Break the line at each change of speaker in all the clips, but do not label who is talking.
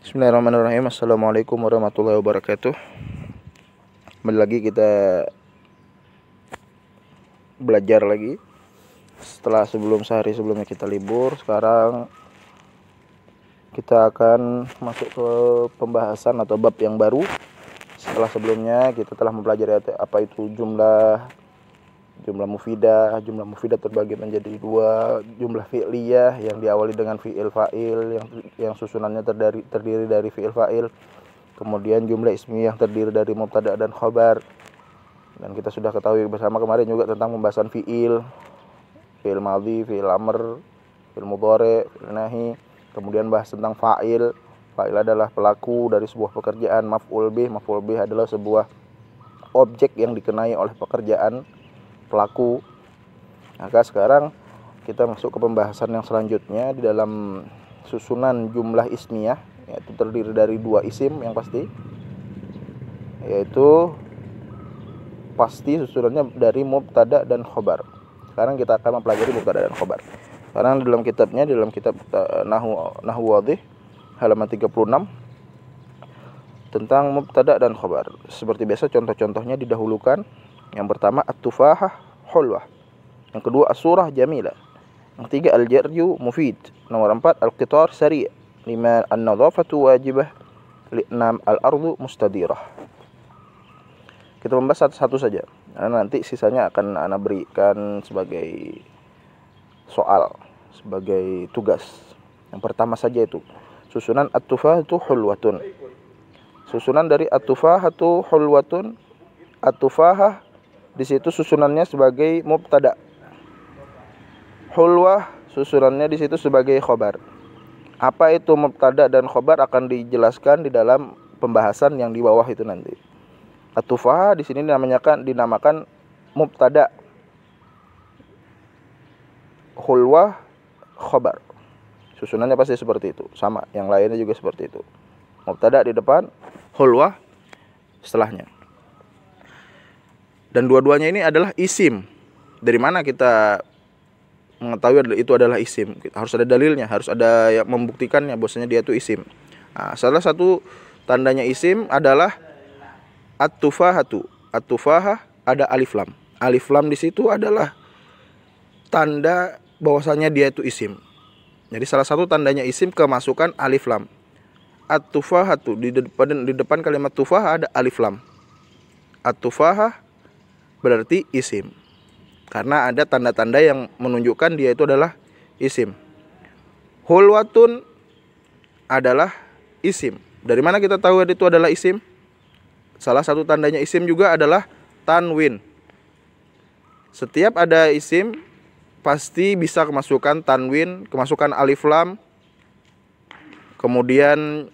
Bismillahirrahmanirrahim. Assalamualaikum warahmatullahi wabarakatuh. Kembali lagi kita belajar lagi setelah sehari sebelumnya kita libur. Sekarang kita akan masuk ke pembahasan atau bab yang baru. Setelah sebelumnya kita telah mempelajari apa itu jumlah mufidah. Jumlah mufidah terbagi menjadi dua, jumlah fi'liyah yang diawali dengan fi'il fa'il yang susunannya terdiri dari fi'il fa'il. Kemudian jumlah ismiyah yang terdiri dari mubtada dan khabar. Dan kita sudah ketahui bersama kemarin juga tentang pembahasan fi'il madhi, fi'il amr, fi'il mudhari', fi'il nahi. Kemudian bahas tentang fa'il. Fa'il adalah pelaku dari sebuah pekerjaan. Maf'ul bih adalah sebuah objek yang dikenai oleh pekerjaan pelaku. Maka sekarang kita masuk ke pembahasan yang selanjutnya di dalam susunan jumlah ismiyah, yaitu terdiri dari dua isim yang pasti, yaitu pasti susunannya dari mubtada dan khobar. Sekarang kita akan mempelajari mubtada dan khobar. Sekarang dalam kitab Nahwu Wadhih halaman 36 tentang mubtada dan khobar. Seperti biasa contoh-contohnya didahulukan. Yang pertama at-tufahah hulwah. Yang kedua as-surah jamilah. Yang ketiga al-jaryu mufid. Nomor 4 al-qitar sari'. 5 an-nadhafatu wajibah. 6 al-ardu mustadirah. Kita membahas satu saja. Nanti sisanya akan ana berikan sebagai soal, sebagai tugas. Yang pertama saja itu susunan at-tufahatu hulwatun. Susunan dari at-tufahatu hulwatun. At-tufahah di situ susunannya sebagai mubtada. Hulwah susunannya di situ sebagai khobar. Apa itu mubtada dan khobar akan dijelaskan di dalam pembahasan yang di bawah itu nanti. At-tufahah di sini dinamakan mubtada. Hulwah khobar. Susunannya pasti seperti itu, sama. Yang lainnya juga seperti itu. Mubtada di depan, hulwah setelahnya. Dan dua-duanya ini adalah isim. Dari mana kita mengetahui itu adalah isim? Harus ada dalilnya, harus ada yang membuktikannya bahwasanya dia itu isim. Nah, salah satu tandanya isim adalah at-tufahatu. At-tufahah ada alif lam. Alif lam di situ adalah tanda bahwasanya dia itu isim. Jadi salah satu tandanya isim kemasukan alif lam. At-tufahatu di depan kalimat tufahah ada alif lam. At-tufahah berarti isim, karena ada tanda-tanda yang menunjukkan dia itu adalah isim. Hulwatun adalah isim. Dari mana kita tahu itu adalah isim? Salah satu tandanya isim juga adalah tanwin. Setiap ada isim pasti bisa kemasukan tanwin, kemasukan alif lam. Kemudian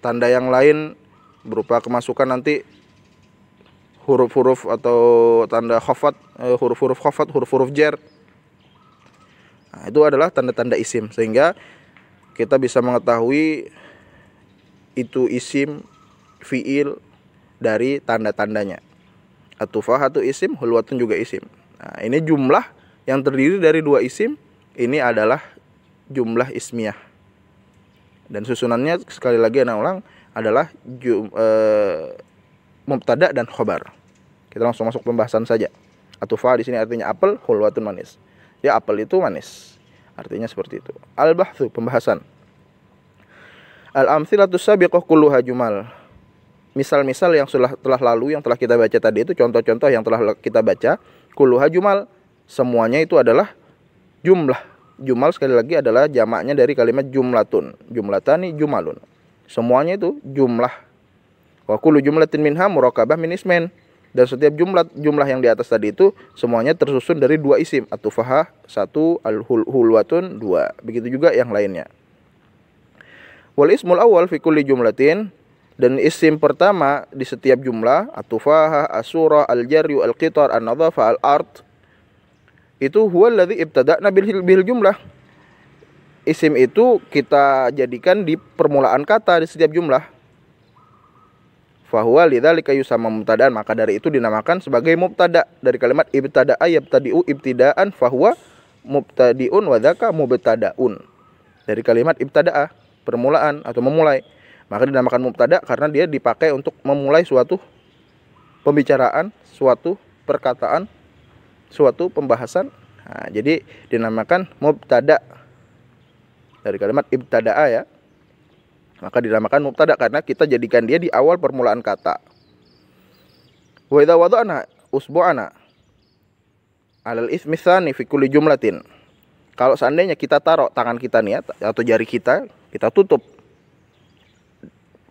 tanda yang lain berupa kemasukan nanti huruf-huruf atau tanda khafat, huruf-huruf khafat, huruf-huruf jar. Nah, itu adalah tanda-tanda isim, sehingga kita bisa mengetahui itu isim fiil dari tanda-tandanya. At-tufahatu isim, hulwatun juga isim. Nah, ini jumlah yang terdiri dari dua isim, ini adalah jumlah ismiyah. Dan susunannya sekali lagi anak ulang adalah mubtada dan khobar. Kita langsung masuk pembahasan saja. At-tufah di sini artinya apel, hulwatun manis. Ya, apel itu manis. Artinya seperti itu. Al-bahthu, pembahasan. Al-amthilatu sabiqah kulluha jumal. Misal-misal yang telah lalu, yang telah kita baca tadi itu, contoh-contoh yang telah kita baca, kulluha jumal, semuanya itu adalah jumlah. Jumal sekali lagi adalah jamaknya dari kalimat jumlatun. Jumlatani jumalun. Semuanya itu jumlah. Wa kullu jumlatin minha murakabah min ismain. Dan setiap jumlah yang di atas tadi itu semuanya tersusun dari dua isim. At-tufahah 1, al-hulwatun 2. Begitu juga yang lainnya. Wal ismul awal fi kulli jumlatin, dan isim pertama di setiap jumlah, at-tufahah, as-surah, al-jaryu, al-qitar, an-nadhafa, al-ard, itu huwa alladhi ibtada'na bil jumlah. Isim itu kita jadikan di permulaan kata di setiap jumlah. fahuwa lidzalika yusamma mubtada'an, maka dari itu dinamakan sebagai mubtada. Dari kalimat ibtada'a yabtadi'u ibtida'an fahuwa mubtadi'un wa dzaka mubtada'un. Dari kalimat ibtada'a, permulaan atau memulai, maka dinamakan mubtada karena dia dipakai untuk memulai suatu pembicaraan, suatu perkataan, suatu pembahasan. Nah, jadi dinamakan mubtada. Dari kalimat ibtada'a ya, maka dinamakan mubtada karena kita jadikan dia di awal permulaan kata. Wa idza wada'na usbu'ana 'alal ismi tsani fi kulli jumlatin. Kalau seandainya kita taruh tangan kita nih atau jari kita tutup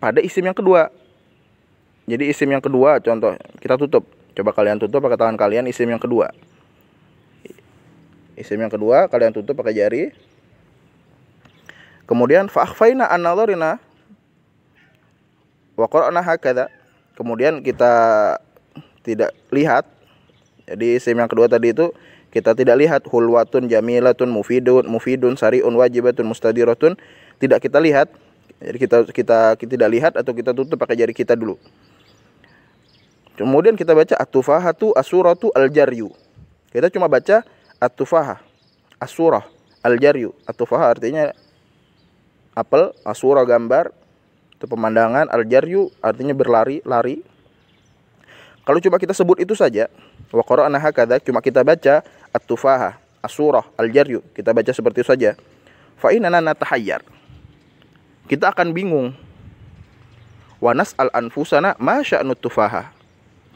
pada isim yang kedua. Jadi isim yang kedua contoh kita tutup. Coba kalian tutup pakai tangan kalian isim yang kedua. Isim yang kedua kalian tutup pakai jari. Kemudian fa'akhfaina an-nadharina wa qara'na hakadha. Kemudian kita tidak lihat. Jadi isim yang kedua tadi itu kita tidak lihat hulwatun jamilatun mufidun sariun wajibatun mustadiratun, tidak kita lihat. Jadi kita tidak lihat atau kita tutup pakai jari kita dulu. Kemudian kita baca at-tufahatu as-suratu al-jaryu. Kita cuma baca at-tufahah, as-surah, al-jaryu. At-tufahah artinya apel, asura gambar, itu pemandangan, al-jaryu artinya berlari, lari. Kalau cuma kita sebut itu saja, wa qara'na hakadha, cuma kita baca at-tufahah, asura, al-jaryu, kita baca seperti itu saja. Fa inna natahayyar. Kita akan bingung. Wa nas'al anfusana ma sya'nut tufahah.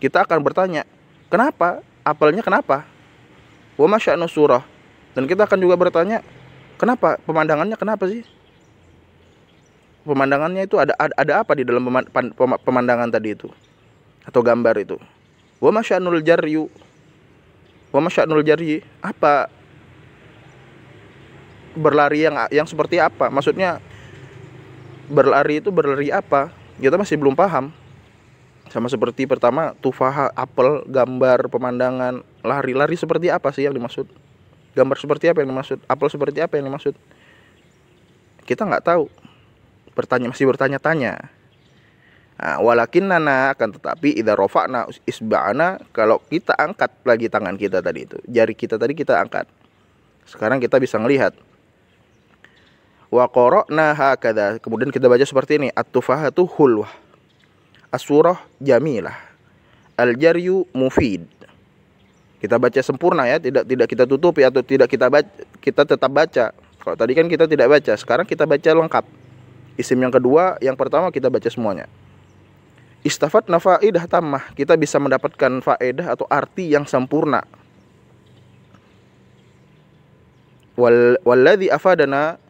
Kita akan bertanya, kenapa? Apelnya kenapa? Wa ma sya'nus surah. Dan kita akan juga bertanya, kenapa? Pemandangannya kenapa sih? Pemandangannya itu ada apa di dalam pemandangan tadi itu atau gambar itu. Wa masya'nul jaryu, wa masya'nul jaryi, apa berlari yang seperti apa, maksudnya berlari itu berlari apa, kita masih belum paham. Sama seperti pertama tufaha, apel, gambar, pemandangan, lari seperti apa sih yang dimaksud, gambar seperti apa yang dimaksud, apel seperti apa yang dimaksud, kita nggak tahu. Masih bertanya-tanya. Nah, walakinnana, akan tetapi idza rafa'na isba'ana, kalau kita angkat lagi tangan kita tadi itu, jari kita tadi kita angkat. Sekarang kita bisa melihat. Wa qara'na hakadha, kemudian kita baca seperti ini, at-tufahatu hulwah, as-surah jamilah, al-jaryu mufid. Kita baca sempurna ya, tidak kita tutupi atau tidak kita baca, kita tetap baca. Kalau tadi kan kita tidak baca, sekarang kita baca lengkap. Isim yang kedua, yang pertama kita baca semuanya. Istafatna faedah tammah, kita bisa mendapatkan faedah atau arti yang sempurna. Walladzi afadana,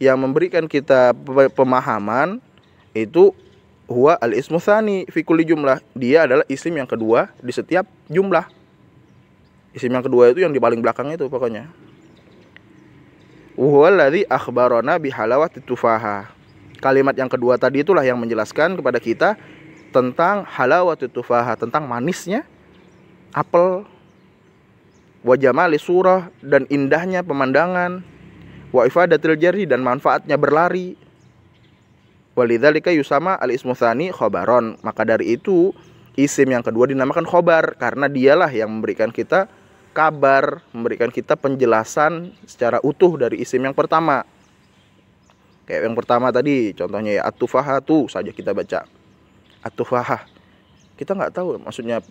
yang memberikan kita pemahaman itu huwa al-ismu tsani fi kulli jumlah, dia adalah isim yang kedua di setiap jumlah. Isim yang kedua itu yang di paling belakang itu pokoknya. Huwa alladzi akhbarana bihalawati tufaha. Kalimat yang kedua tadi itulah yang menjelaskan kepada kita tentang halawatut tufaha, tentang manisnya apel, wa jamali surah, dan indahnya pemandangan, wa ifadatil jari, dan manfaatnya berlari. Walidzalika yusama al-ismu tsani khobaron, maka dari itu isim yang kedua dinamakan khobar karena dialah yang memberikan kita kabar, memberikan kita penjelasan secara utuh dari isim yang pertama. Kayak yang pertama tadi contohnya ya, at-tufahatu saja kita baca, at-tufahah, kita nggak tahu maksudnya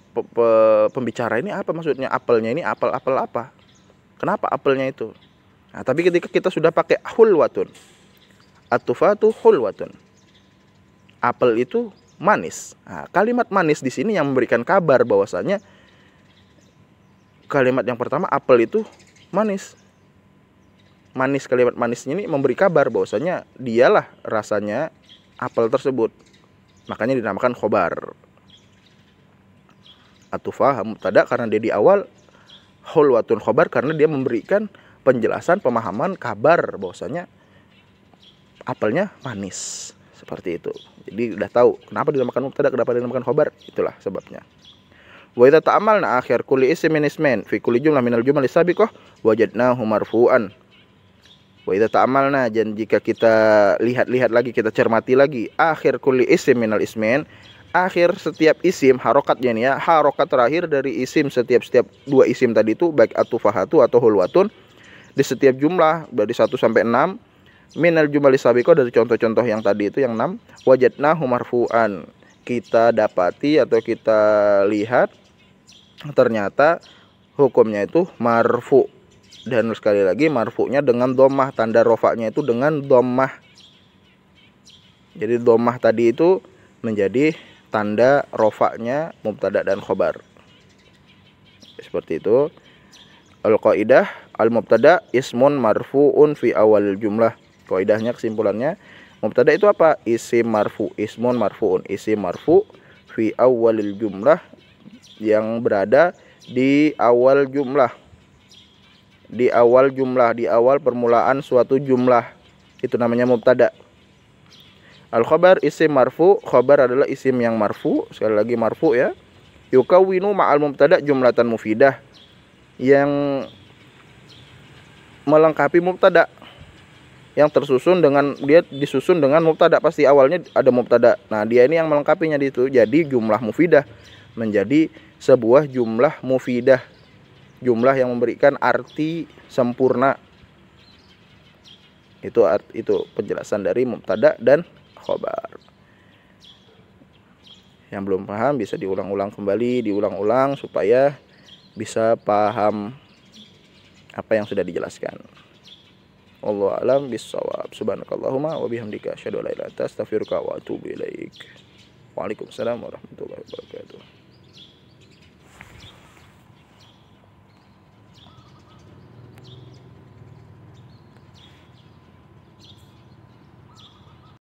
pembicara ini apa, maksudnya apelnya ini apel apa, kenapa apelnya itu. Nah, tapi ketika kita sudah pakai hulwatun, at-tufahatu hulwatun, apel itu manis. Nah, kalimat manis di sini yang memberikan kabar bahwasanya kalimat yang pertama apel itu manis. Manis, kalimat manis ini memberi kabar bahwasanya dialah rasanya apel tersebut. Makanya dinamakan khobar. At-tufah mubtada karena dia di awal, hulwatun khobar karena dia memberikan penjelasan, pemahaman, kabar bahwasanya apelnya manis. Seperti itu. Jadi udah tahu kenapa dinamakan mubtada, kenapa dinamakan khobar, itulah sebabnya. Wa idza ta'amalna akhir kulli ismin ismin fi kulli jumlah minal jumal sabiqah wajadnahu marfu'an. Wa idza ta'amalna, dan jika kita lihat-lihat lagi, kita cermati lagi, akhir kulli ism minal ismin, akhir setiap isim, harokatnya nih ya, harokat terakhir dari isim setiap dua isim tadi itu, baik atufahatu atau hulwatun, di setiap jumlah dari 1 sampai 6, minal jumlah sabiqah, dari contoh-contoh yang tadi itu yang 6, wajadnahu marfu'an, kita dapati atau kita lihat ternyata hukumnya itu marfu. Dan sekali lagi marfu'nya dengan dhammah, tanda rofaknya itu dengan dhammah. Jadi dhammah tadi itu menjadi tanda rofaknya mubtada dan khobar. Seperti itu. Al-qaidah al-mubtada ismun marfu'un fi awal jumlah. Kaidahnya, kesimpulannya, mubtada itu apa? Isim marfu, ismun marfu'un, isim marfu fi awalil jumlah, yang berada di awal jumlah. Di awal jumlah, di awal permulaan suatu jumlah. Itu namanya mubtada. Al-khabar isim marfu, khabar adalah isim yang marfu, sekali lagi marfu ya. Yukawwinu ma'al mubtada jumlatan mufidah, yang melengkapi mubtada, yang tersusun dengan, dia disusun dengan mubtada, pasti awalnya ada mubtada. Nah, dia ini yang melengkapinya di itu. Jadi jumlah mufidah menjadi sebuah jumlah mufidah, jumlah yang memberikan arti sempurna. Itu penjelasan dari mubtada dan khobar. Yang belum paham bisa diulang-ulang kembali, diulang-ulang supaya bisa paham apa yang sudah dijelaskan. Wallahu a'lam bishawab. Subhanakallahumma wa bihamdika asyhadu an la ilaha illa anta astaghfiruka wa atubu ilaik. Waalaikumsalam warahmatullahi wabarakatuh.